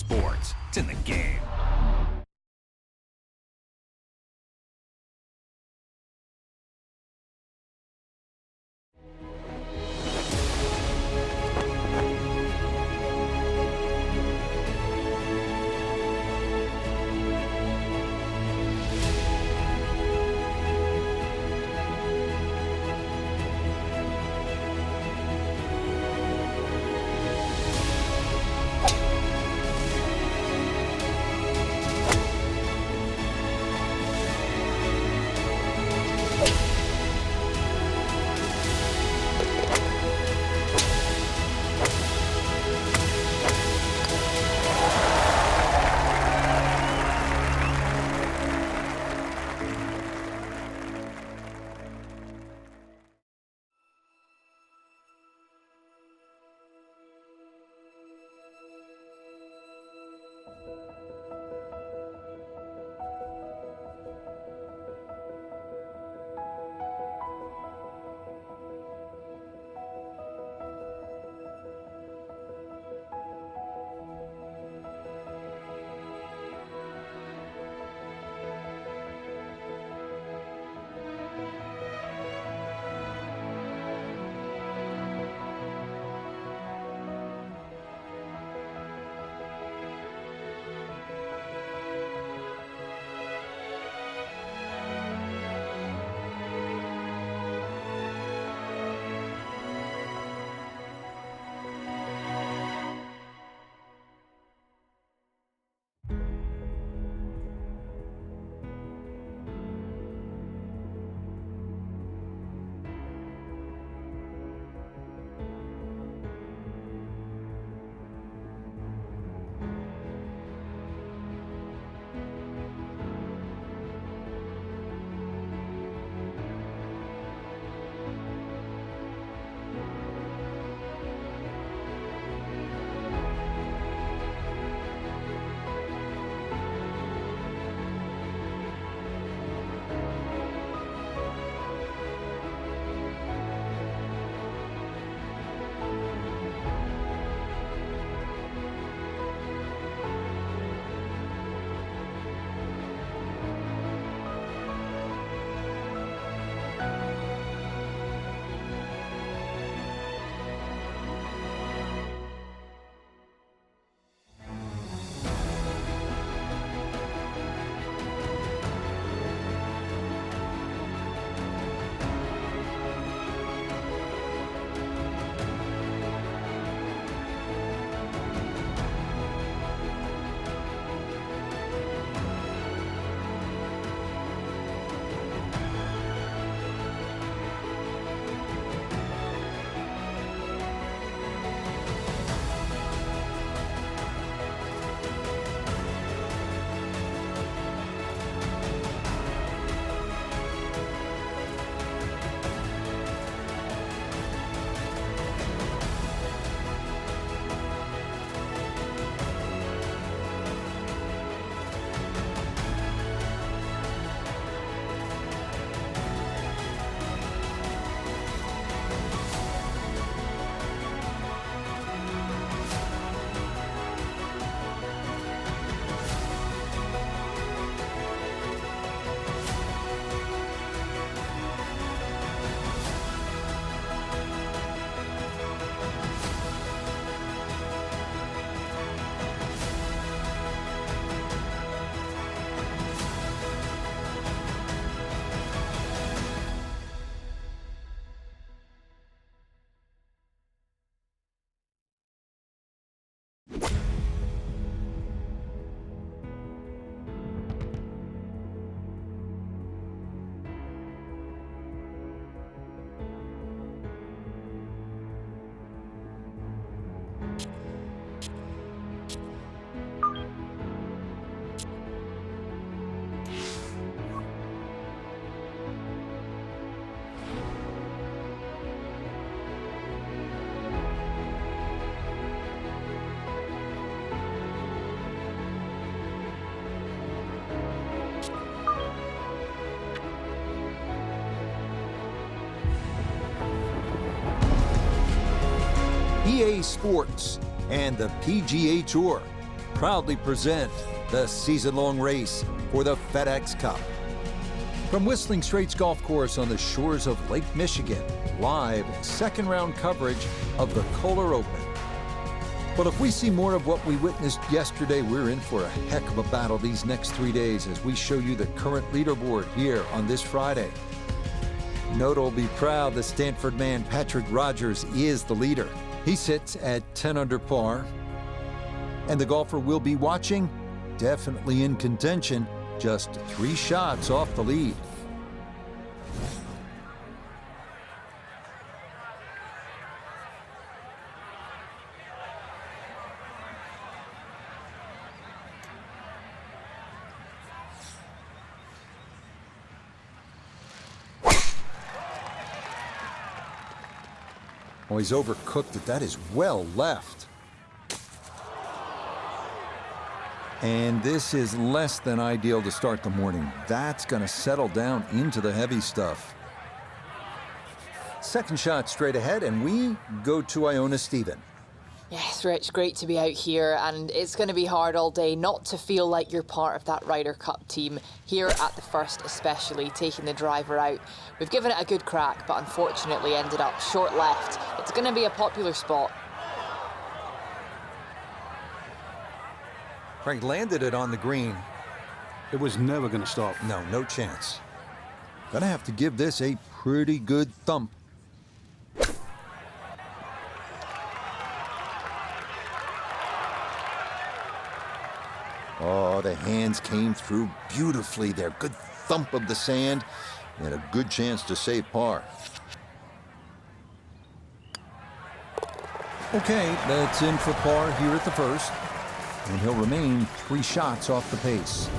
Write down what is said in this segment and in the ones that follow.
Sports. It's in the game. PGA Sports and the PGA Tour proudly present the season-long race for the FedEx Cup. From Whistling Straits Golf Course on the shores of Lake Michigan, live second-round coverage of the Kohler Open. But if we see more of what we witnessed yesterday, we're in for a heck of a battle these next 3 days as we show you the current leaderboard here on this Friday. Noto will be proud the Stanford man Patrick Rogers is the leader. He sits at 10 under par. And the golfer we'll be watching, definitely in contention, just 3 shots off the lead. Oh, he's overcooked it. That is well left. And this is less than ideal to start the morning. That's going to settle down into the heavy stuff. Second shot straight ahead, and we go to Iona Stephen. Yes, Rich, great to be out here, and it's going to be hard all day not to feel like you're part of that Ryder Cup team, here at the first especially, taking the driver out. We've given it a good crack, but unfortunately ended up short left. It's going to be a popular spot. Frank landed it on the green. It was never going to stop. No, no chance. Gonna have to give this a pretty good thump. Oh, the hands came through beautifully there. Good thump of the sand and a good chance to save par. Okay, that's in for par here at the first. And he'll remain 3 shots off the pace.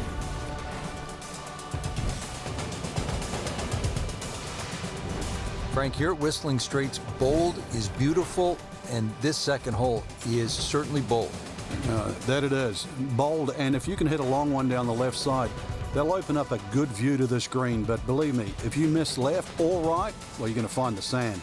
Frank, here at Whistling Straits, bold is beautiful, and this second hole is certainly bold. That it is. Bold, and if you can hit a long one down the left side, they'll open up a good view to this green. But believe me, if you miss left or right, well, you're going to find the sand.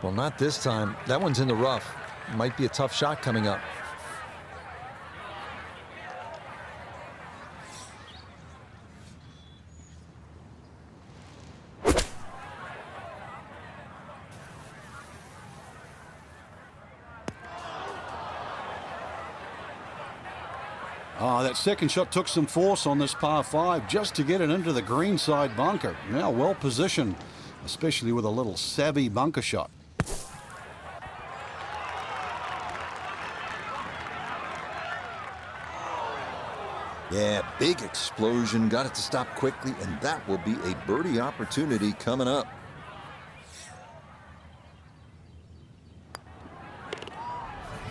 Well, not this time. That one's in the rough. Might be a tough shot coming up. Oh, that second shot took some force on this par 5 just to get it into the greenside bunker. Now well positioned, especially with a little savvy bunker shot. Yeah, big explosion. Got it to stop quickly, and that will be a birdie opportunity coming up.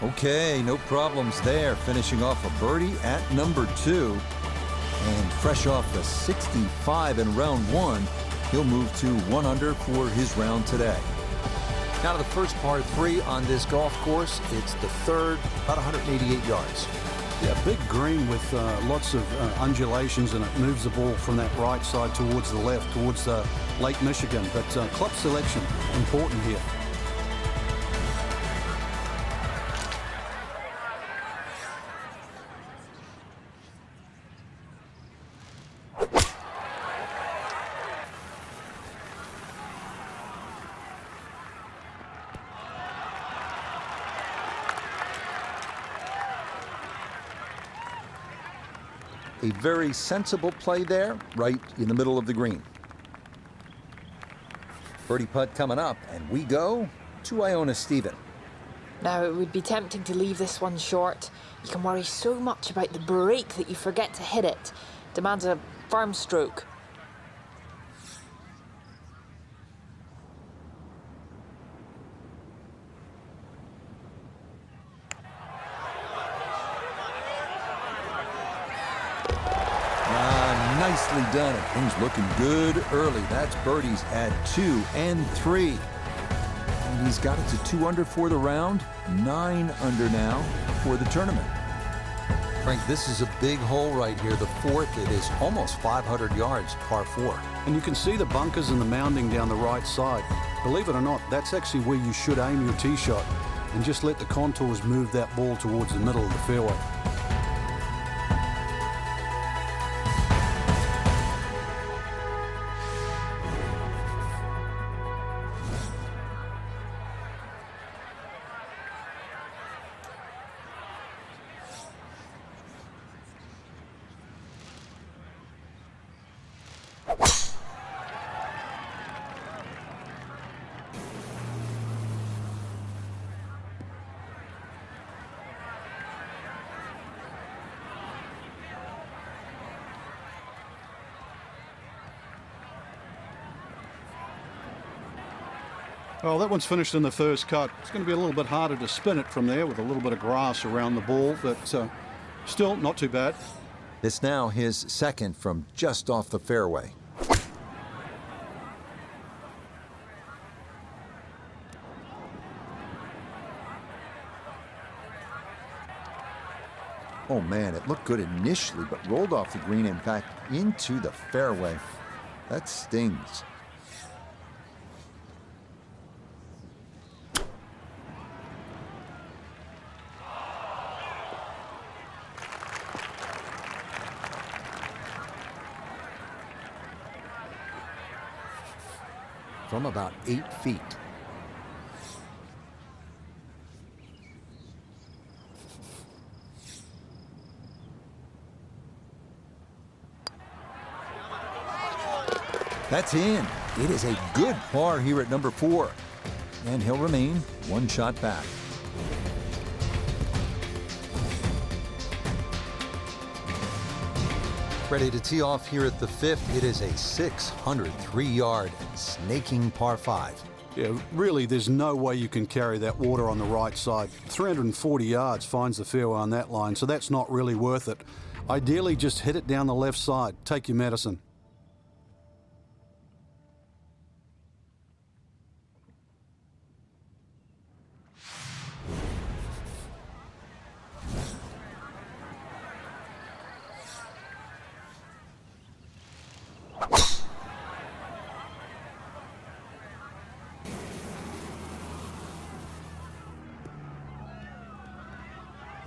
Okay, no problems there. Finishing off a birdie at number 2. And fresh off the 65 in round 1, he'll move to 1 under for his round today. Now to the first par 3 on this golf course. It's the third, about 188 yards. Yeah, big green with lots of undulations, and it moves the ball from that right side towards the left, towards Lake Michigan. But club selection, important here. A very sensible play there, right in the middle of the green. Birdie putt coming up, and we go to Iona Stephen. Now, it would be tempting to leave this one short. You can worry so much about the break that you forget to hit it. Demands a firm stroke. Nicely done, and things looking good early. That's birdies at 2 and 3. And he's got it to 2 under for the round, 9 under now for the tournament. Frank, this is a big hole right here. The fourth, it is almost 500 yards, par 4. And you can see the bunkers and the mounding down the right side. Believe it or not, that's actually where you should aim your tee shot and just let the contours move that ball towards the middle of the fairway. Well, that one's finished in the first cut. It's going to be a little bit harder to spin it from there with a little bit of grass around the ball, but still not too bad. This now his second from just off the fairway. Oh man, it looked good initially, but rolled off the green and back into the fairway. That stings. From about 8 feet. That's in. It is a good par here at number 4. And he'll remain 1 shot back. Ready to tee off here at the 5th. It is a 603-yard snaking par 5. Yeah, really, there's no way you can carry that water on the right side. 340 yards finds the fairway on that line, so that's not really worth it. Ideally, just hit it down the left side. Take your medicine.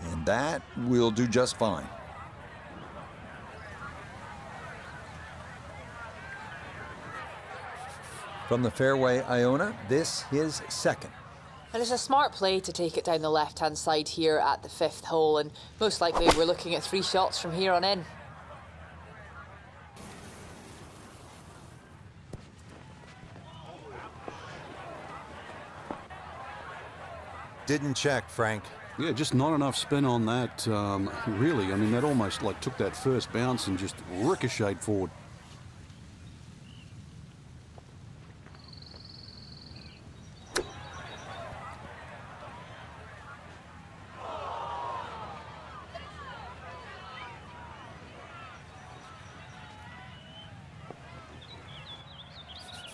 And that will do just fine. From the fairway, Iona, this his second. And it's a smart play to take it down the left-hand side here at the 5th hole, and most likely we're looking at 3 shots from here on in. Didn't check, Frank. Yeah, just not enough spin on that. Really, I mean, that almost like took that first bounce and just ricocheted forward.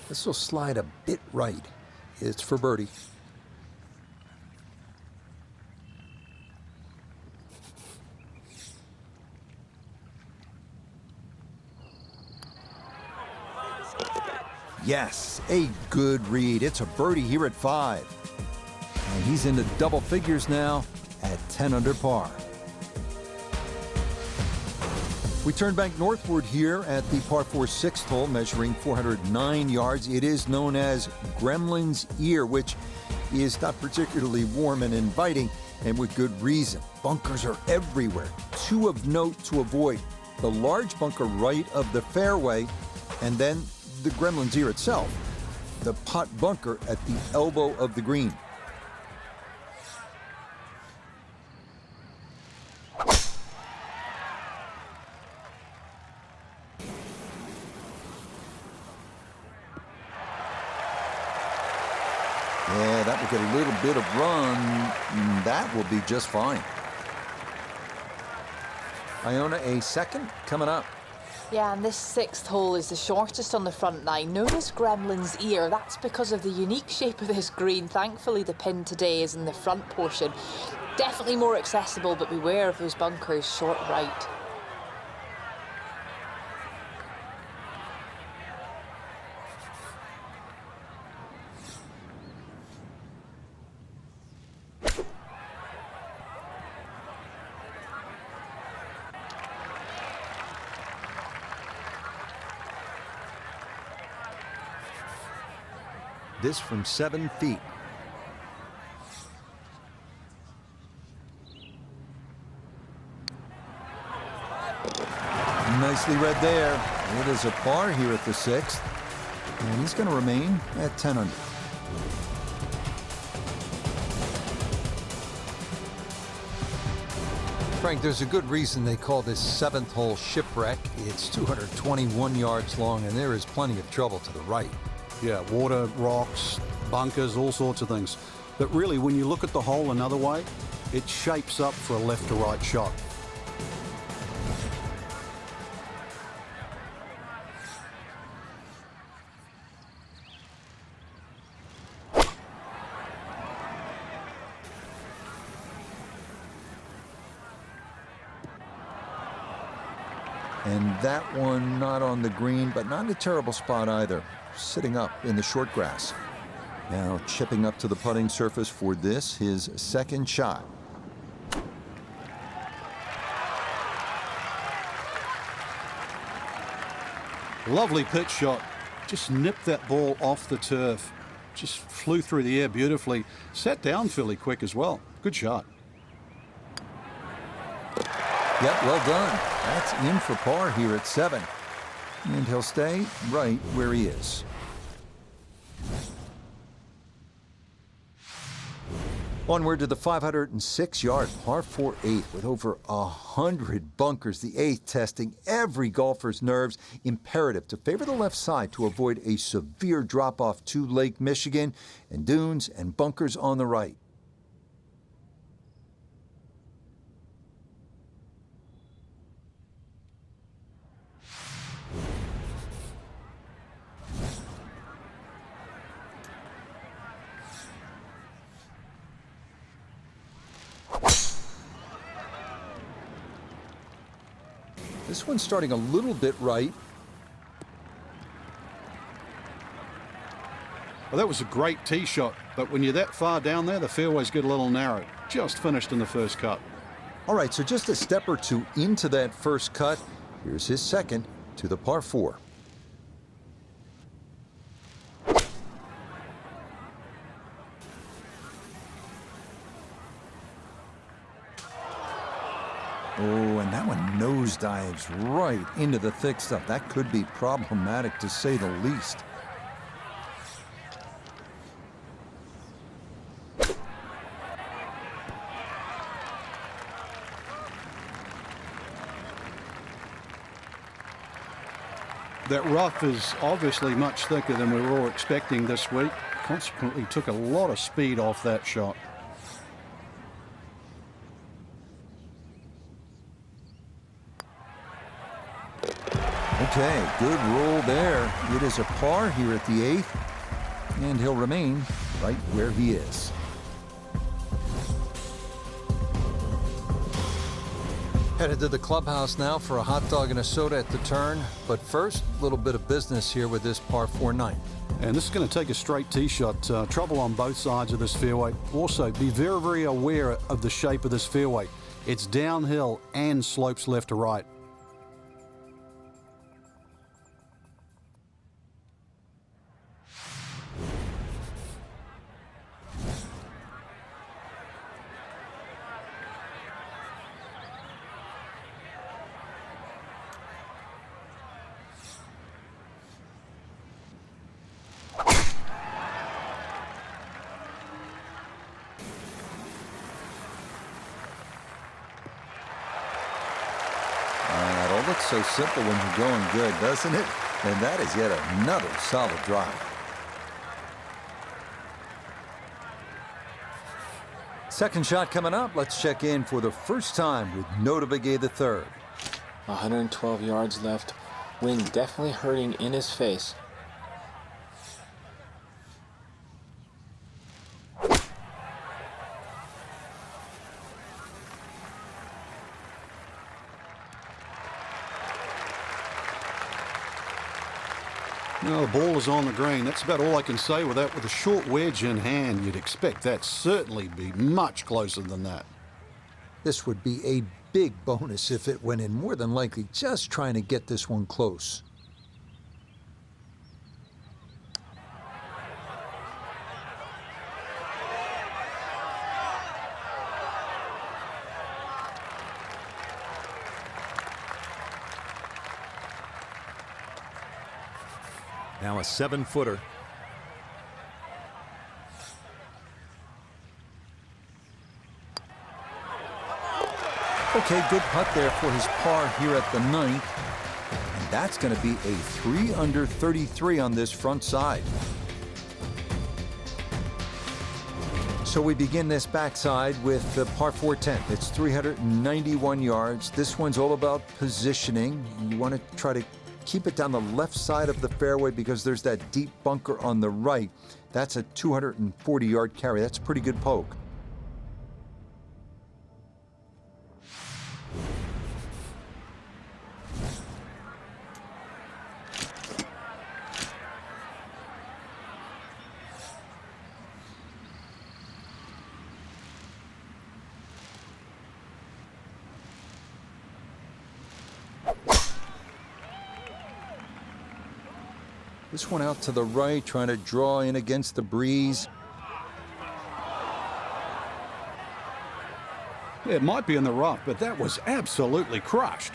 This will slide a bit right. It's for birdie. Yes, a good read. It's a birdie here at 5. And he's into double figures now at 10 under par. We turn back northward here at the par 4 6th hole, measuring 409 yards. It is known as Gremlin's Ear, which is not particularly warm and inviting, and with good reason. Bunkers are everywhere. 2 of note to avoid. The large bunker right of the fairway, and then the Gremlin's Ear itself, the pot bunker at the elbow of the green. Yeah, that will get a little bit of run. That will be just fine. Iona, a second coming up. Yeah, and this sixth hole is the shortest on the front nine, known as Gremlin's Ear. That's because of the unique shape of this green. Thankfully, the pin today is in the front portion. Definitely more accessible, but beware of those bunkers short right. This from 7 feet. Nicely read there. It is a par here at the 6th, and he's going to remain at 10 under. Frank, there's a good reason they call this 7th hole shipwreck. It's 221 yards long, and there is plenty of trouble to the right. Yeah, water, rocks, bunkers, all sorts of things. But really, when you look at the hole another way, it shapes up for a left to right shot. And that one not on the green, but not in a terrible spot either. Sitting up in the short grass. Now chipping up to the putting surface for this, his second shot. Lovely pitch shot. Just nipped that ball off the turf. Just flew through the air beautifully. Sat down fairly quick as well. Good shot. Yep, well done. That's in for par here at 7. And he'll stay right where he is. Onward to the 506-yard par 4-8 with over 100 bunkers. The 8th testing every golfer's nerves. Imperative to favor the left side to avoid a severe drop-off to Lake Michigan and dunes and bunkers on the right. This one's starting a little bit right. Well, that was a great tee shot, but when you're that far down there, the fairways get a little narrow. Just finished in the first cut. All right, so just a step or two into that first cut. Here's his second to the par 4. Oh, and that one nosedives right into the thick stuff. That could be problematic, to say the least. That rough is obviously much thicker than we were all expecting this week. Consequently, took a lot of speed off that shot. Okay, good roll there. It is a par here at the 8th, and he'll remain right where he is. Headed to the clubhouse now for a hot dog and a soda at the turn. But first, a little bit of business here with this par 4 9. And this is going to take a straight tee shot. Trouble on both sides of this fairway. Also, be very, very aware of the shape of this fairway. It's downhill and slopes left to right. Looks so simple when you're going good, doesn't it? And that is yet another solid drive. Second shot coming up. Let's check in for the first time with Notah Begay III. 112 yards left, Wind definitely hurting in his face. Now the ball is on the green. That's about all I can say with that. With a short wedge in hand, you'd expect that certainly be much closer than that. This would be a big bonus if it went in, more than likely just trying to get this one close. Now a 7-footer. Okay, good putt there for his par here at the 9th. And that's going to be a 3 under 33 on this front side. So we begin this backside with the par 4 10th. It's 391 yards. This one's all about positioning. You want to try to keep it down the left side of the fairway because there's that deep bunker on the right. That's a 240-yard carry. That's a pretty good poke. This one out to the right, trying to draw in against the breeze. Yeah, it might be in the rough, but that was absolutely crushed.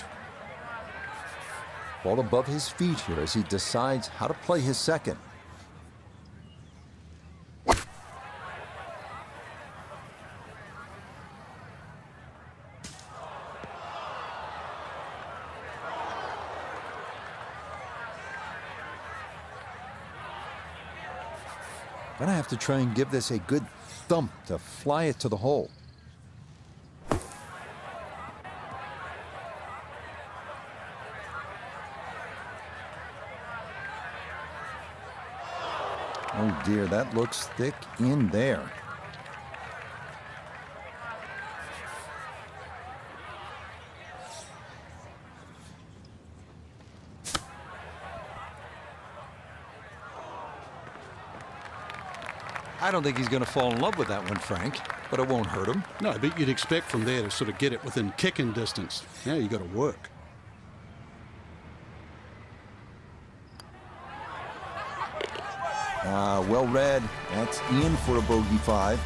Ball above his feet here as he decides how to play his second. Gonna have to try and give this a good thump to fly it to the hole. Oh dear, that looks thick in there. I don't think he's going to fall in love with that one, Frank, but it won't hurt him. No, but you'd expect from there to sort of get it within kicking distance. Now you got to work. Well read. That's in for a bogey 5.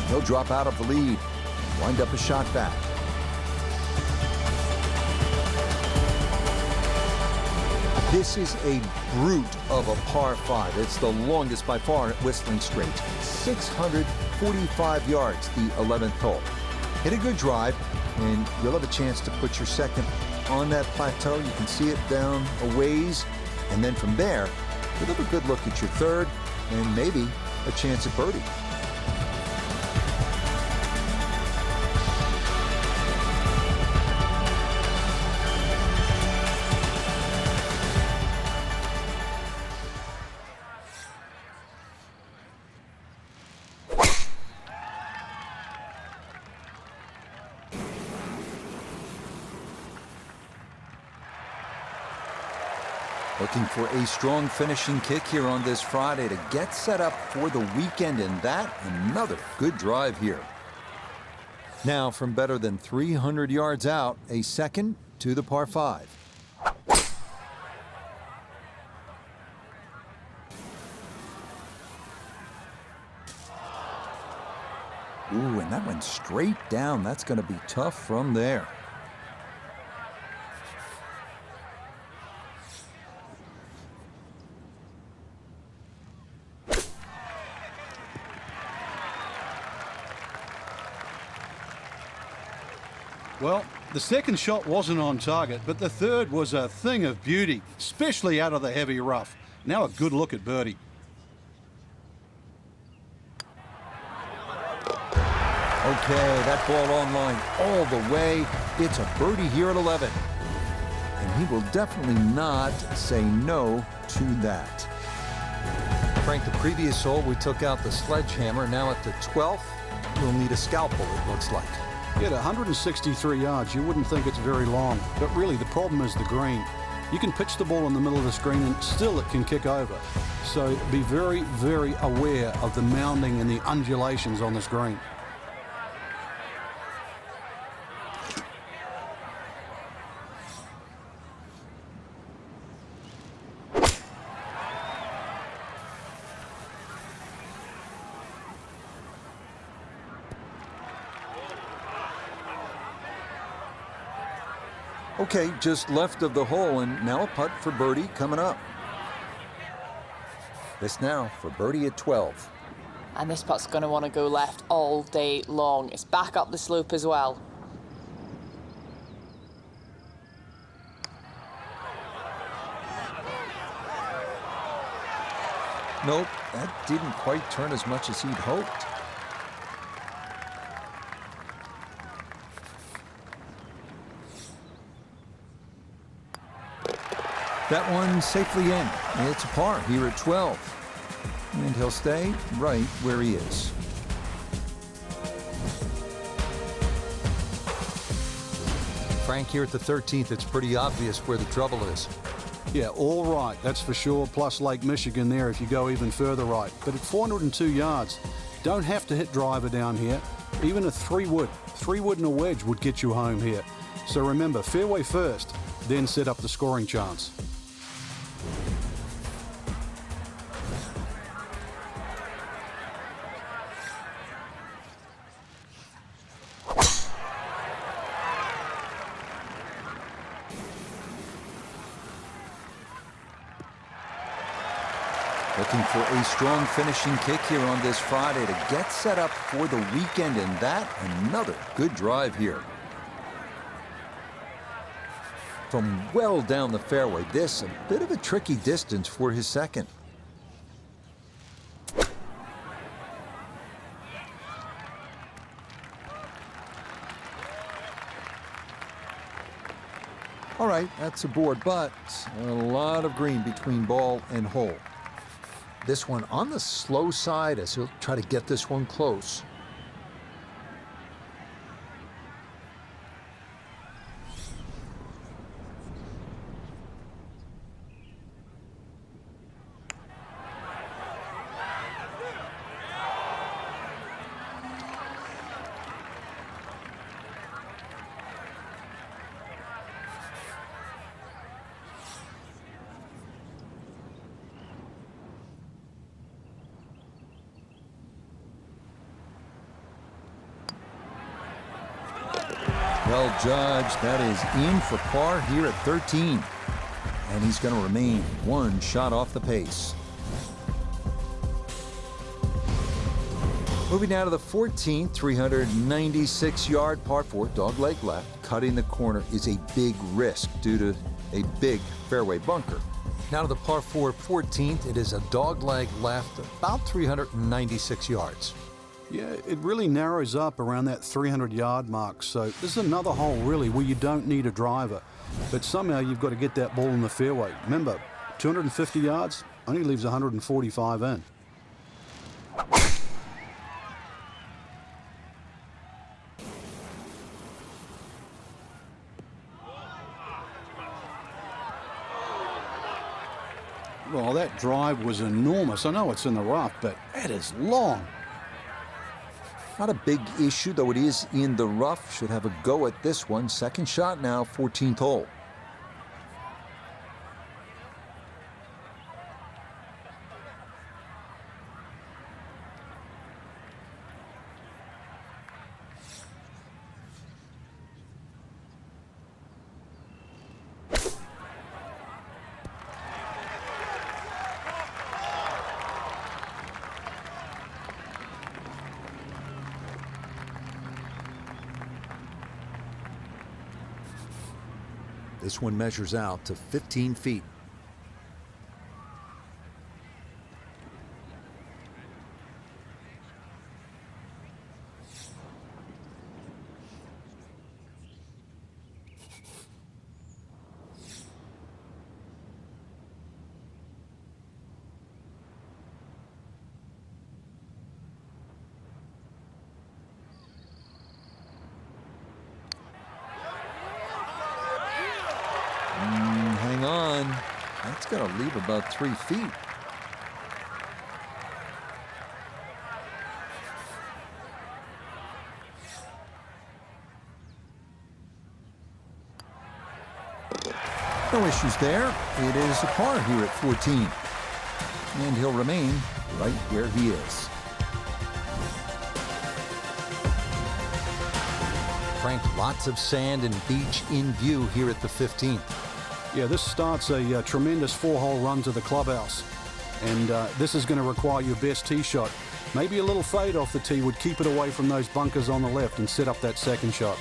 He'll drop out of the lead. Wind up a shot back. This is a brute of a par 5. It's the longest by far at Whistling Straits. 645 yards, the 11th hole. Hit a good drive, and you'll have a chance to put your second on that plateau. You can see it down a ways, and then from there, you'll have a good look at your third, and maybe a chance at birdie. Looking for a strong finishing kick here on this Friday to get set up for the weekend, and that another good drive here. Now from better than 300 yards out, a second to the par 5. Ooh, and that went straight down. That's going to be tough from there. Well, the second shot wasn't on target, but the third was a thing of beauty, especially out of the heavy rough. Now a good look at birdie. Okay, that ball on line all the way. It's a birdie here at 11. And he will definitely not say no to that. Frank, the previous hole, we took out the sledgehammer. Now at the 12th, we'll need a scalpel, it looks like. Yeah, at 163 yards, you wouldn't think it's very long, but really the problem is the green. You can pitch the ball in the middle of this green and still it can kick over. So be very, very aware of the mounding and the undulations on this green. Okay, just left of the hole, and now a putt for birdie coming up. This now for birdie at 12. And this putt's going to want to go left all day long. It's back up the slope as well. Nope, that didn't quite turn as much as he'd hoped. That one safely in. It's a par here at 12. And he'll stay right where he is. Frank, here at the 13th, it's pretty obvious where the trouble is. Yeah, all right, that's for sure, plus Lake Michigan there if you go even further right. But at 402 yards, don't have to hit driver down here. Even a 3-wood and a wedge would get you home here. So remember, fairway first, then set up the scoring chance. Looking for a strong finishing kick here on this Friday to get set up for the weekend, and that another good drive here. From well down the fairway, this a bit of a tricky distance for his second. All right, that's a board, but a lot of green between ball and hole. This one on the slow side as he'll try to get this one close. Well judged. That is in for par here at 13. And he's going to remain one shot off the pace. Moving now to the 14th, 396-yard par 4, dogleg left. Cutting the corner is a big risk due to a big fairway bunker. Now to the par 4, 14th. It is a dogleg left, about 396 yards. Yeah, it really narrows up around that 300-yard mark. So this is another hole, really, where you don't need a driver. But somehow you've got to get that ball in the fairway. Remember, 250 yards only leaves 145 in. Well, that drive was enormous. I know it's in the rough, but that is long. Not a big issue, though it is in the rough. Should have a go at this one. Second shot now, 14th hole. This one measures out to 15 feet. That's going to leave about 3 feet. No issues there. It is a par here at 14. And he'll remain right where he is. Frank, lots of sand and beach in view here at the 15th. Yeah, this starts a tremendous 4-hole run to the clubhouse. And this is going to require your best tee shot. Maybe a little fade off the tee would keep it away from those bunkers on the left and set up that second shot.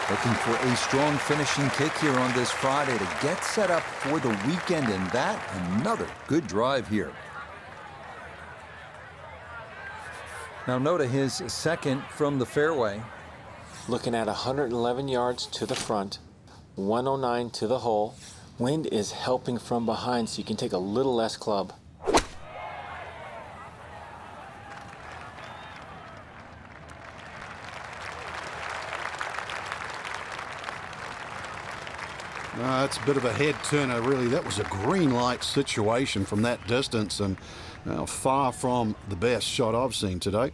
Looking for a strong finishing kick here on this Friday to get set up for the weekend, and that another good drive here. Now Noda, his second from the fairway. Looking at 111 yards to the front, 109 to the hole. Wind is helping from behind, so you can take a little less club. That's a bit of a head turner, really. That was a green light situation from that distance, and far from the best shot I've seen today.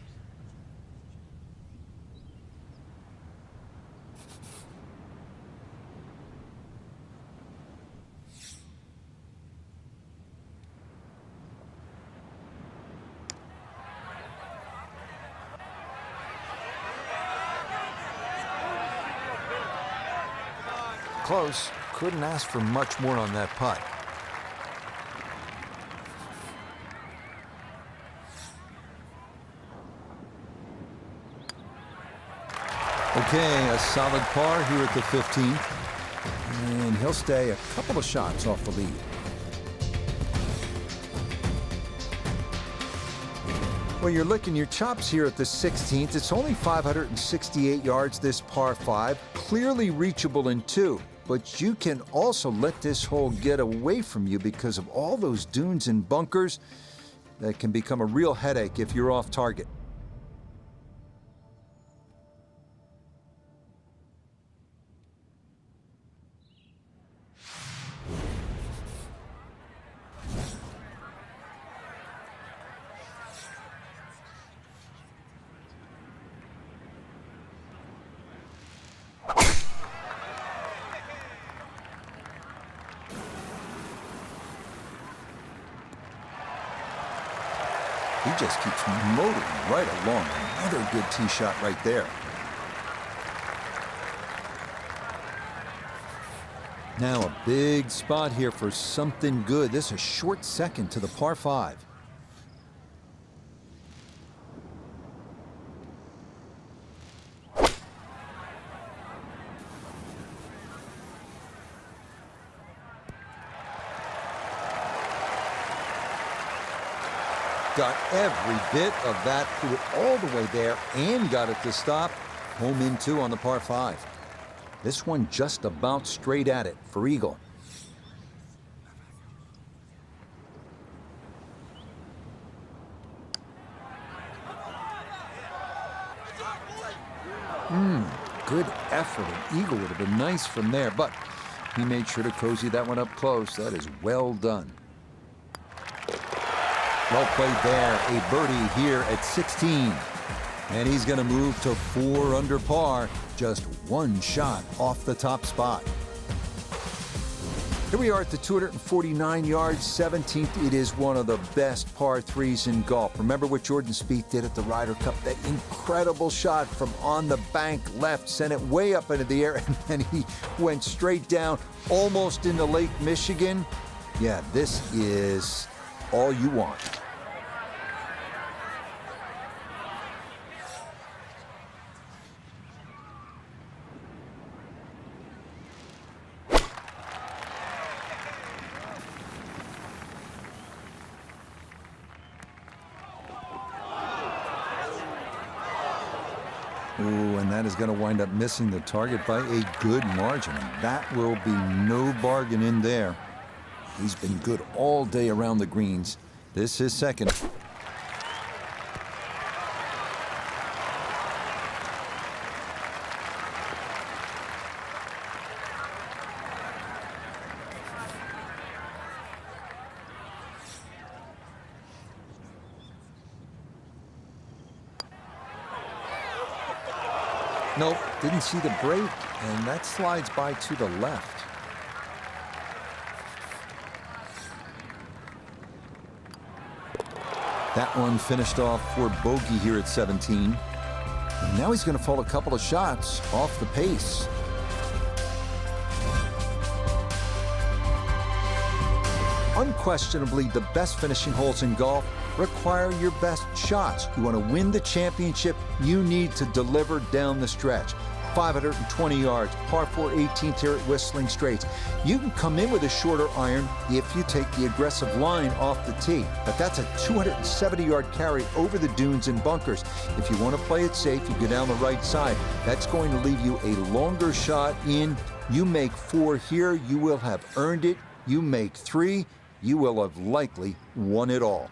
Close. Couldn't ask for much more on that putt. Okay, a solid par here at the 15th. And he'll stay a couple of shots off the lead. Well, you're licking your chops here at the 16th. It's only 568 yards, this par 5. Clearly reachable in 2. But you can also let this hole get away from you because of all those dunes and bunkers that can become a real headache if you're off target. He just keeps motoring right along. Another good tee shot right there. Now a big spot here for something good. This is a short second to the par 5. Got every bit of that, threw it all the way there and got it to stop. Home in 2 on the par 5. This one just about straight at it for eagle. Good effort. An eagle would have been nice from there, but he made sure to cozy that one up close. That is well done. Well played there. A birdie here at 16. And he's going to move to 4 under par. Just 1 shot off the top spot. Here we are at the 249 yards, 17th. It is one of the best par 3s in golf. Remember what Jordan Spieth did at the Ryder Cup? That incredible shot from on the bank left, sent it way up into the air, and then he went straight down, almost into Lake Michigan. Yeah, this is all you want. that is going to wind up missing the target by a good margin. And that will be no bargain in there. He's been good all day around the greens. This is second. Nope, didn't see the break, and that slides by to the left. That one finished off for bogey here at 17. And now he's going to fall a couple of shots off the pace. Unquestionably, the best finishing holes in golf require your best shots. You want to win the championship, you need to deliver down the stretch. 520 yards, par 4 18th here at Whistling Straits. You can come in with a shorter iron if you take the aggressive line off the tee, but that's a 270-yard carry over the dunes and bunkers. If you want to play it safe, you go down the right side. That's going to leave you a longer shot in. You make 4 here, you will have earned it. You make 3, you will have likely won it all.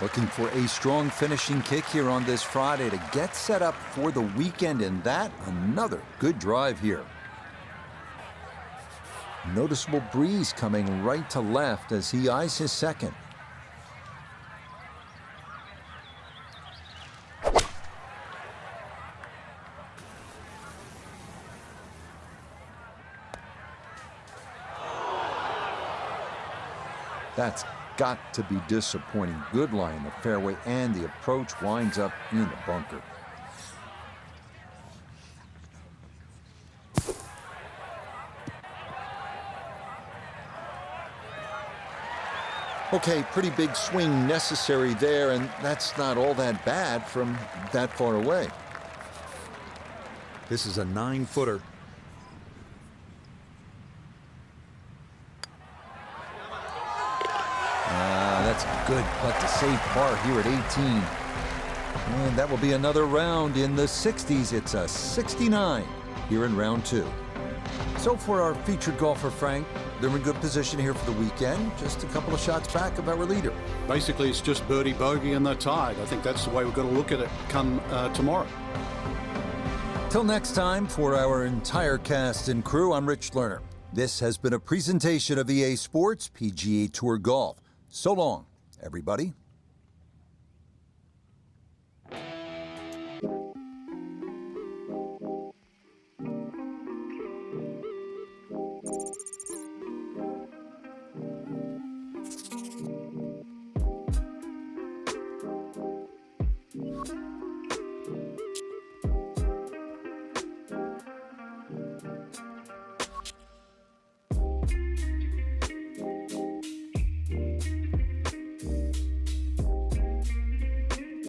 Looking for a strong finishing kick here on this Friday to get set up for the weekend, and that another good drive here. Noticeable breeze coming right to left as he eyes his second. That's got to be disappointing. Good lie in the fairway, and the approach winds up in the bunker. Okay, pretty big swing necessary there, and that's not all that bad from that far away. This is a 9-footer. That's a good putt to save par here at 18. And that will be another round in the 60s. It's a 69 here in round 2. So for our featured golfer, Frank, they're in good position here for the weekend. Just a couple of shots back of our leader. Basically, it's just birdie, bogey, and they're tied. I think that's the way we've got to look at it come tomorrow. Till next time, for our entire cast and crew, I'm Rich Lerner. This has been a presentation of EA Sports PGA Tour Golf. So long, everybody.